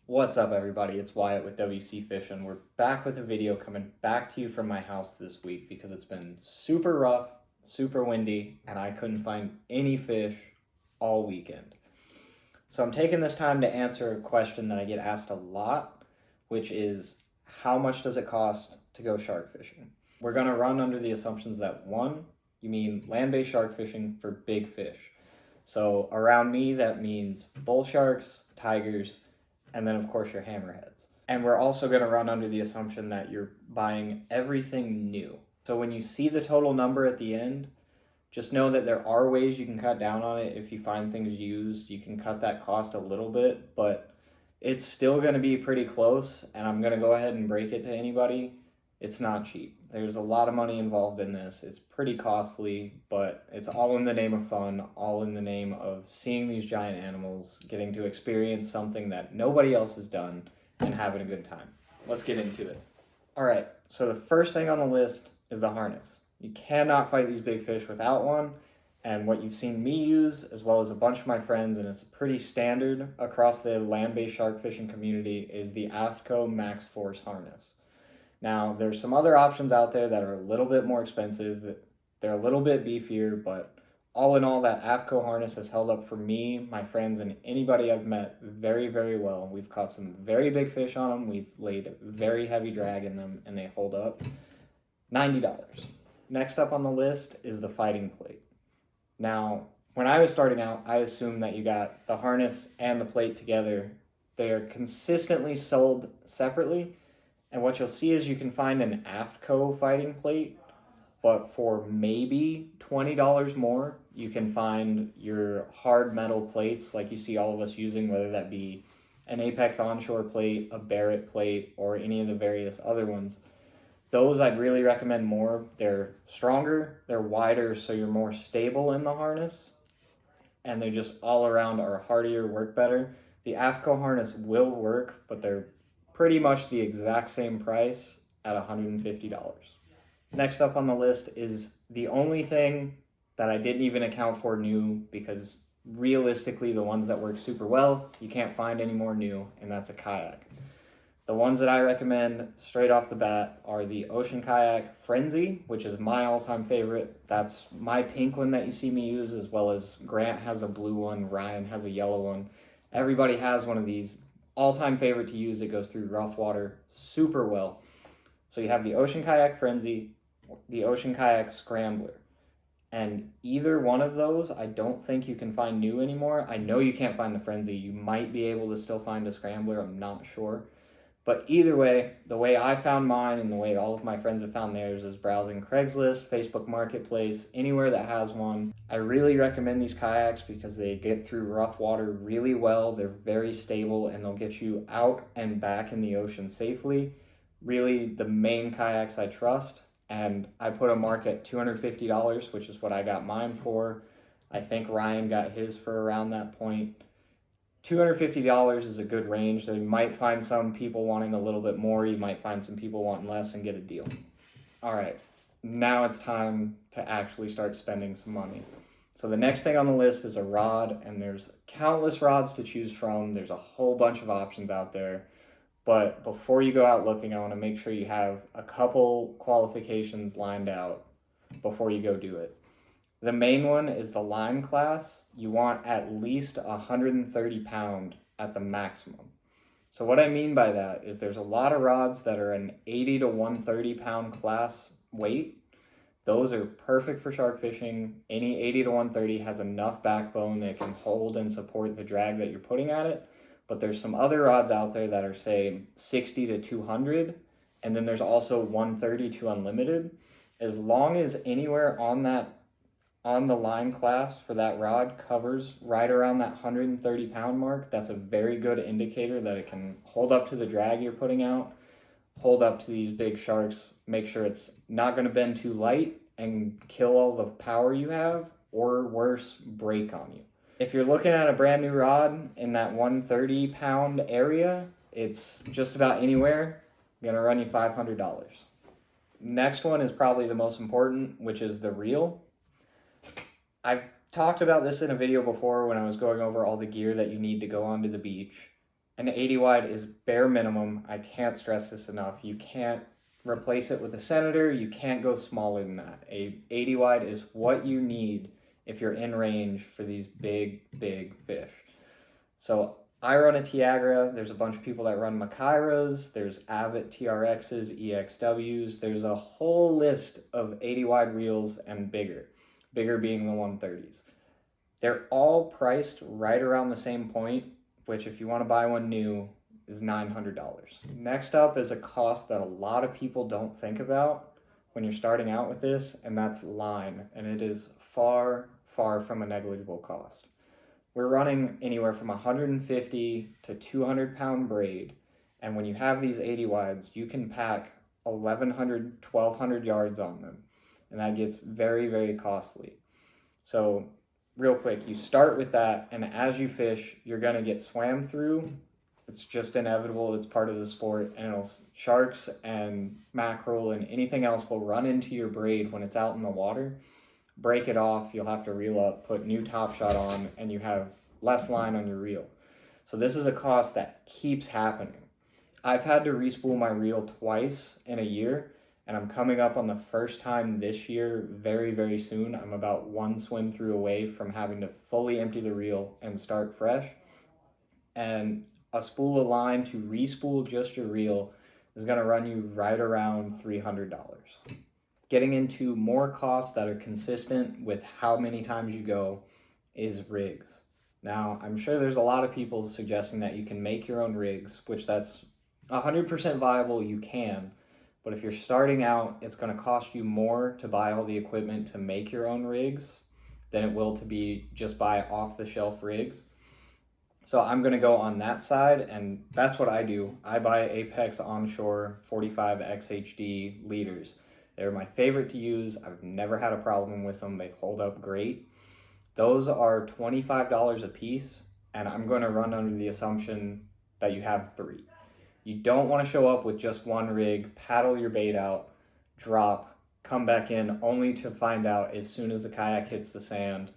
What's up, everybody? It's Wyatt with WC Fishing. We're back with a video coming back to you from my house this week because it's been super rough, super windy, and I couldn't find any fish all weekend. So I'm taking this time to answer a question that I get asked a lot, which is how much does it cost to go shark fishing? We're going to run under the assumptions that one, you mean land-based shark fishing for big fish. So around me, that means bull sharks, tigers, and then of course your hammerheads. And we're also going to run under the assumption that you're buying everything new. So when you see the total number at the end, just know that there are ways you can cut down on it. If you find things used, you can cut that cost a little bit, but it's still going to be pretty close. And I'm going to go ahead and break it to anybody. It's not cheap. There's a lot of money involved in this. It's pretty costly, but it's all in the name of fun, all in the name of seeing these giant animals, getting to experience something that nobody else has done, and having a good time. Let's get into it. All right, so the first thing on the list is the harness. You cannot fight these big fish without one, and what you've seen me use, as well as a bunch of my friends, and it's pretty standard across the land-based shark fishing community, is the AFTCO Max Force harness. Now, there's some other options out there that are a little bit more expensive. They're a little bit beefier, but all in all, that AFTCO harness has held up for me, my friends, and anybody I've met very, very well. We've caught some very big fish on them. We've laid very heavy drag in them, and they hold up. $90. Next up on the list is the fighting plate. Now, when I was starting out, I assumed that you got the harness and the plate together. They are consistently sold separately. And what you'll see is you can find an AFTCO fighting plate, but for maybe $20 more, you can find your hard metal plates like you see all of us using, whether that be an Apex onshore plate, a Barrett plate, or any of the various other ones. Those I'd really recommend more. They're stronger, they're wider, so you're more stable in the harness, and they just all around are hardier, work better. The AFTCO harness will work, but they're pretty much the exact same price at $150. Next up on the list is the only thing that I didn't even account for new, because realistically the ones that work super well, you can't find any more new, and that's a kayak. The ones that I recommend straight off the bat are the Ocean Kayak Frenzy, which is my all-time favorite. That's my pink one that you see me use, as well as Grant has a blue one, Ryan has a yellow one. Everybody has one of these. All-time favorite to use. It goes through rough water super well. So you have the Ocean Kayak Frenzy, the Ocean Kayak Scrambler. And either one of those, I don't think you can find new anymore. I know you can't find the Frenzy. You might be able to still find a Scrambler. I'm not sure. But either way, the way I found mine and the way all of my friends have found theirs is browsing Craigslist, Facebook Marketplace, anywhere that has one. I really recommend these kayaks because they get through rough water really well. They're very stable and they'll get you out and back in the ocean safely. Really the main kayaks I trust, and I put a mark at $250, which is what I got mine for. I think Ryan got his for around that point. $250 is a good range. You might find some people wanting a little bit more. You might find some people wanting less and get a deal. All right, now it's time to actually start spending some money. So the next thing on the list is a rod, and there's countless rods to choose from. There's a whole bunch of options out there. But before you go out looking, I want to make sure you have a couple qualifications lined out before you go do it. The main one is the line class. You want at least 130 pound at the maximum. So what I mean by that is there's a lot of rods that are an 80 to 130 pound class weight. Those are perfect for shark fishing. Any 80 to 130 has enough backbone that it can hold and support the drag that you're putting at it. But there's some other rods out there that are, say, 60 to 200, and then there's also 130 to unlimited. As long as anywhere on the line class for that rod covers right around that 130 pound mark, that's a very good indicator that it can hold up to the drag you're putting out, hold up to these big sharks, make sure it's not going to bend too light and kill all the power you have, or worse, break on you. If you're looking at a brand new rod in that 130 pound area, it's just about anywhere gonna run you $500. Next one is probably the most important, which is the reel. I've talked about this in a video before when I was going over all the gear that you need to go onto the beach. An 80 wide is bare minimum. I can't stress this enough. You can't replace it with a Senator. You can't go smaller than that. A 80 wide is what you need if you're in range for these big, big fish. So I run a Tiagra. There's a bunch of people that run Makairas. There's Avid TRXs, EXWs. There's a whole list of 80 wide reels and bigger being the 130s. They're all priced right around the same point, which if you want to buy one new is $900. Next up is a cost that a lot of people don't think about when you're starting out with this, and that's line, and it is far, far from a negligible cost. We're running anywhere from 150 to 200 pound braid, and when you have these 80 wides, you can pack 1,100, 1,200 yards on them, and that gets very, very costly. So real quick, you start with that, and as you fish, you're gonna get swam through. It's just inevitable, it's part of the sport, and sharks and mackerel and anything else will run into your braid when it's out in the water, break it off, you'll have to reel up, put new top shot on, and you have less line on your reel. So this is a cost that keeps happening. I've had to respool my reel twice in a year, and I'm coming up on the first time this year very, very soon. I'm about one swim through away from having to fully empty the reel and start fresh. And a spool of line to respool just your reel is going to run you right around $300. Getting into more costs that are consistent with how many times you go is rigs. Now, I'm sure there's a lot of people suggesting that you can make your own rigs, which that's 100% viable, you can. But if you're starting out, it's going to cost you more to buy all the equipment to make your own rigs than it will to be just buy off-the-shelf rigs. So I'm going to go on that side, and that's what I do. I buy Apex Onshore 45 XHD leaders. They're my favorite to use. I've never had a problem with them. They hold up great. Those are $25 a piece, and I'm going to run under the assumption that you have 3. You don't want to show up with just one rig, paddle your bait out, drop, come back in, only to find out as soon as the kayak hits the sand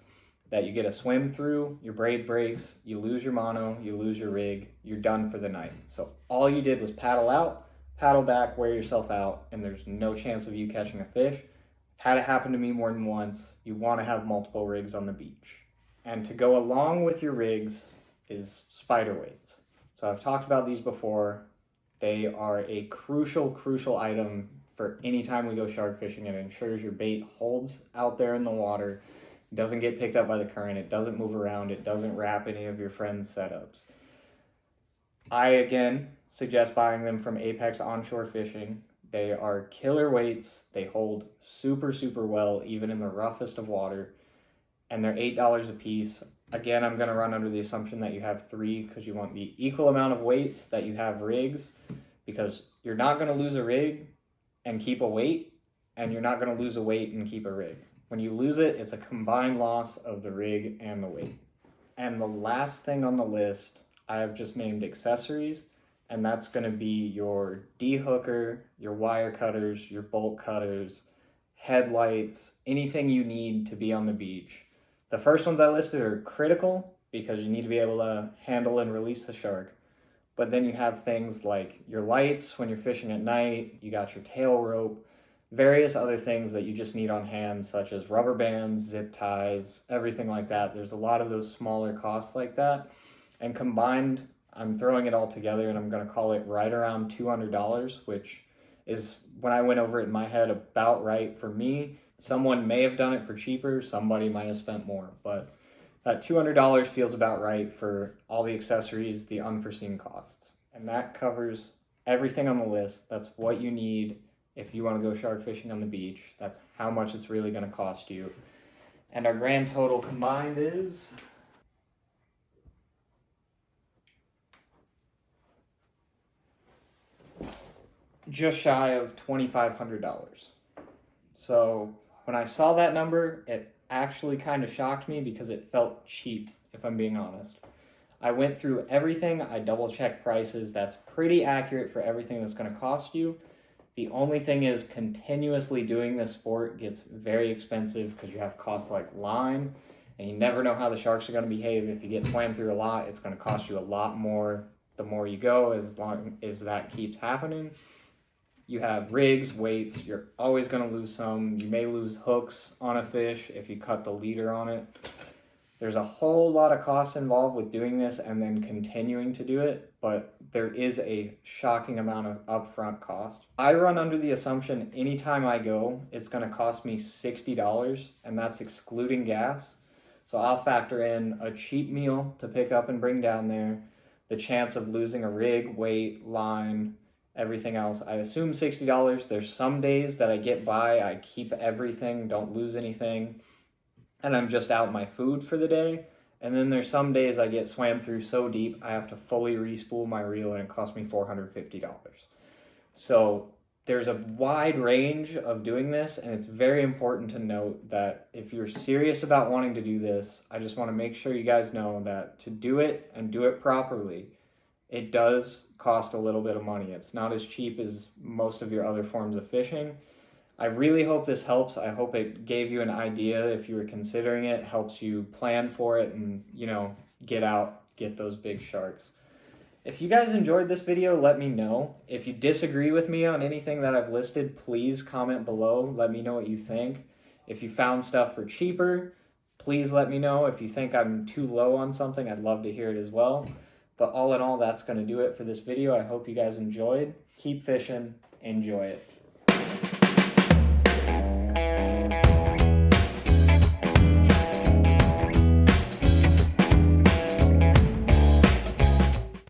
that you get a swim through, your braid breaks, you lose your mono, you lose your rig, you're done for the night. So all you did was paddle out, paddle back, wear yourself out, and there's no chance of you catching a fish. Had it happen to me more than once. You want to have multiple rigs on the beach. And to go along with your rigs is spider weights. So I've talked about these before. They are a crucial, crucial item for any time we go shark fishing. It ensures your bait holds out there in the water, doesn't get picked up by the current, it doesn't move around, it doesn't wrap any of your friends' setups. I, again, suggest buying them from Apex Onshore Fishing. They are killer weights. They hold super, super well, even in the roughest of water. And they're $8 a piece. Again, I'm going to run under the assumption that you have 3 because you want the equal amount of weights that you have rigs, because you're not going to lose a rig and keep a weight, and you're not going to lose a weight and keep a rig. When you lose it, it's a combined loss of the rig and the weight. And the last thing on the list, I have just named accessories, and that's going to be your D-hooker, your wire cutters, your bolt cutters, headlights, anything you need to be on the beach. The first ones I listed are critical because you need to be able to handle and release the shark. But then you have things like your lights when you're fishing at night, you got your tail rope, various other things that you just need on hand, such as rubber bands, zip ties, everything like that. There's a lot of those smaller costs like that. And combined, I'm throwing it all together and I'm going to call it right around $200, which is, when I went over it in my head, about right for me. Someone may have done it for cheaper, somebody might have spent more, but that $200 feels about right for all the accessories, the unforeseen costs. And that covers everything on the list. That's what you need if you want to go shark fishing on the beach. That's how much it's really going to cost you. And our grand total combined is just shy of $2,500. So when I saw that number, it actually kind of shocked me because it felt cheap, if I'm being honest. I went through everything, I double-checked prices. That's pretty accurate for everything that's going to cost you. The only thing is, continuously doing this sport gets very expensive because you have costs like line, and you never know how the sharks are going to behave. If you get swam through a lot, it's going to cost you a lot more the more you go, as long as that keeps happening. You have rigs, weights, you're always going to lose some. You may lose hooks on a fish if you cut the leader on it. There's a whole lot of costs involved with doing this and then continuing to do it, but there is a shocking amount of upfront cost. I run under the assumption anytime I go, it's going to cost me $60, and that's excluding gas. So I'll factor in a cheap meal to pick up and bring down there, the chance of losing a rig, weight, line, everything else. I assume $60. There's some days that I get by, I keep everything, don't lose anything, and I'm just out my food for the day. And then there's some days I get swam through so deep I have to fully re-spool my reel, and it cost me $450. So there's a wide range of doing this, and it's very important to note that if you're serious about wanting to do this, I just want to make sure you guys know that to do it and do it properly, it does cost a little bit of money. It's not as cheap as most of your other forms of fishing. I really hope this helps. I hope it gave you an idea if you were considering it, helps you plan for it and, get out, get those big sharks. If you guys enjoyed this video, let me know. If you disagree with me on anything that I've listed, please comment below. Let me know what you think. If you found stuff for cheaper, please let me know. If you think I'm too low on something, I'd love to hear it as well. But all in all, that's going to do it for this video. I hope you guys enjoyed. Keep fishing. Enjoy it.